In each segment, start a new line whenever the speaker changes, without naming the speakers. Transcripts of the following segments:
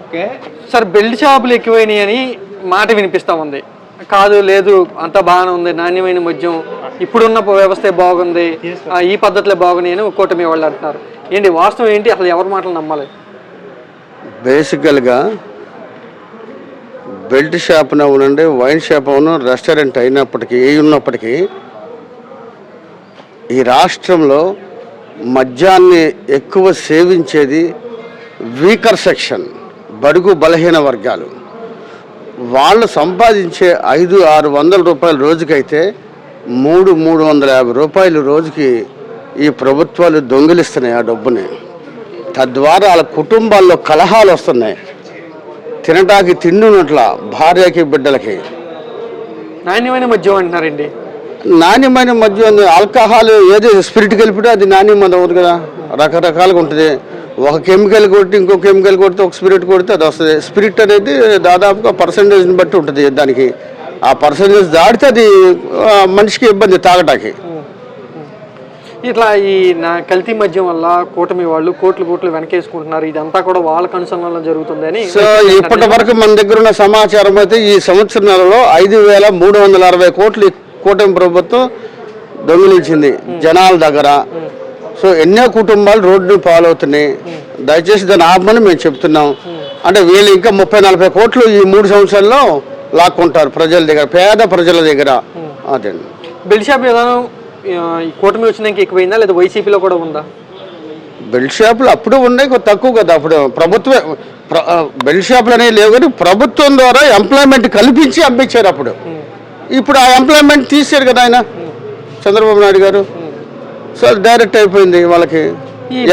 Okay sir, belt షాపులు ఎక్కువైనాయి అని మాట వినిపిస్తూ ఉంది. కాదు లేదు అంతా బాగానే ఉంది, నాణ్యమైన మద్యం ఇప్పుడున్న వ్యవస్థే బాగుంది, ఈ పద్ధతులే బాగున్నాయి అని కూటమి వాళ్ళు అంటున్నారు. ఏంటి వాస్తవం ఏంటి? అసలు ఎవరి మాటలు నమ్మాలి?
బేసికల్గా బెల్ట్ షాప్ అవునండి, వైన్ షాప్ అవును, రెస్టారెంట్ అయినప్పటికీ ఏ ఉన్నప్పటికీ ఈ రాష్ట్రంలో మద్యాన్ని ఎక్కువ సేవించేది వీకర్ సెక్షన్, బడుగు బలహీన వర్గాలు. వాళ్ళు సంపాదించే 500-600 రూపాయలు రోజుకైతే 350 రూపాయలు రోజుకి ఈ ప్రభుత్వాలు దొంగిలిస్తున్నాయి ఆ డబ్బుని. తద్వారా వాళ్ళ కుటుంబాల్లో కలహాలు వస్తున్నాయి. తినటానికి తిండునట్ల భార్యకి బిడ్డలకి.
నాణ్యమైన మద్యం అంటున్నారండి.
నాణ్యమైన మద్యం ఆల్కహాల్ ఏది స్పిరిట్ కలిపితే అది నాణ్యమైన అవుతుంది కదా, రకరకాలుగా ఉంటుంది. ఒక కెమికల్ కొట్టి ఇంకో కెమికల్ కొడితే ఒక స్పిరిట్ కొడితే అది వస్తుంది. స్పిరిట్ అనేది దాదాపుగా పర్సంటేజ్ని బట్టి ఉంటుంది. దానికి ఆ పర్సంటేజ్ దాటితే అది మనిషికి ఇబ్బంది తాగటానికి.
ఇట్లా ఈ కల్తీ మద్యం వల్ల కూటమి వాళ్ళు కోట్లు వెనకేసుకుంటున్నారు. ఇదంతా కూడా వాళ్ళ కనుసంధానంలో జరుగుతుందని.
సో ఇప్పటి వరకు మన దగ్గర ఉన్న సమాచారం అయితే ఈ సంవత్సరంలో 5,360 కోట్లు కూటమి ప్రభుత్వం దొంగిలించింది జనాల దగ్గర. సో ఎన్నో కుటుంబాలు రోడ్డుని పాలవుతున్నాయి. దయచేసి దాన్ని ఆపమని మేము చెప్తున్నాం. అంటే వీళ్ళు ఇంకా 30-40 కోట్లు ఈ 3 సంవత్సరాల్లో లాక్కుంటారు ప్రజల దగ్గర, పేద ప్రజల దగ్గర. అదే
బెల్ట్ షాప్ విధానం ఈ కూటమి వచ్చినాక ఎక్కువైందా లేదా వైసీపీలో కూడా ఉందా?
బెల్ట్ షాపులు అప్పుడు ఉన్నాయి, కొద్ది తక్కువ కదా. అప్పుడు ప్రభుత్వమే బెల్ట్ షాపులు అనేవి లేవు, కానీ ప్రభుత్వం ద్వారా ఎంప్లాయ్మెంట్ కల్పించి అమ్మించారు అప్పుడు. ఇప్పుడు ఆ ఎంప్లాయ్మెంట్ తీసారు కదా ఆయన చంద్రబాబు నాయుడు గారు. సో డైరెక్ట్ అయిపోయింది వాళ్ళకి.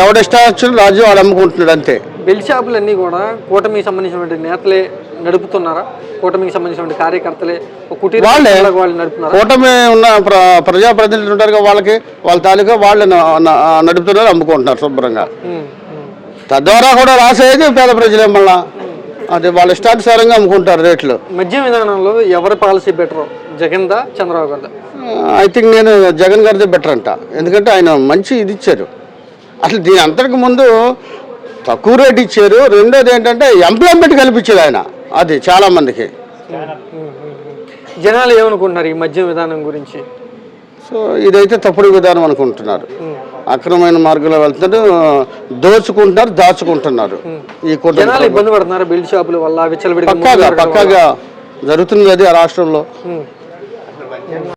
ఎవడిష్టం రాజ్యం వాడు అమ్ముకుంటున్నాడు అంతే.
బెల్ట్ షాపులన్నీ కూడా కూటమికి సంబంధించినటువంటి నేతలే నడుపుతున్నారా? కూటమికి సంబంధించిన కార్యకర్తలే
వాళ్ళే
నడుపుతున్నారు.
కూటమి ఉన్న ప్రజాప్రతినిధులు ఉంటారు కదా, వాళ్ళ తాలూకా వాళ్ళు నడుపుతున్నారు, అమ్ముకుంటున్నారు శుభ్రంగా. తద్వారా కూడా రాసేది పేద ప్రజలే. మళ్ళా అది వాళ్ళ ఇష్టానుసారంగా అమ్ముకుంటారు రేట్లు.
మద్యం విధానంలో ఎవరి పాలసీ బెటర్, జగన్ దా చంద్రబాబు గారిదా?
ఐ థింక్ నేను జగన్ గారిదే బెటర్ అంట. ఎందుకంటే ఆయన మంచి ఇది ఇచ్చారు. అసలు దీని అంతకు ముందు తక్కువ రేట్ ఇచ్చారు. రెండోది ఏంటంటే ఎంప్లాయ్మెంట్ కల్పించారు ఆయన. అది చాలా మందికి.
జనాలు ఏమనుకుంటున్నారు ఈ మద్యం విధానం గురించి?
సో ఇదైతే తప్పుడు విధానం అనుకుంటున్నారు. అక్రమమైన మార్గంలో వెళ్తున్నారు, దోచుకుంటున్నారు, దాచుకుంటున్నారు. ఈ
జనాలు ఇబ్బంది పడుతున్నారు బెల్ట్ షాపుల వల్ల.
పక్కాగా జరుగుతుంది అది ఆ రాష్ట్రంలో.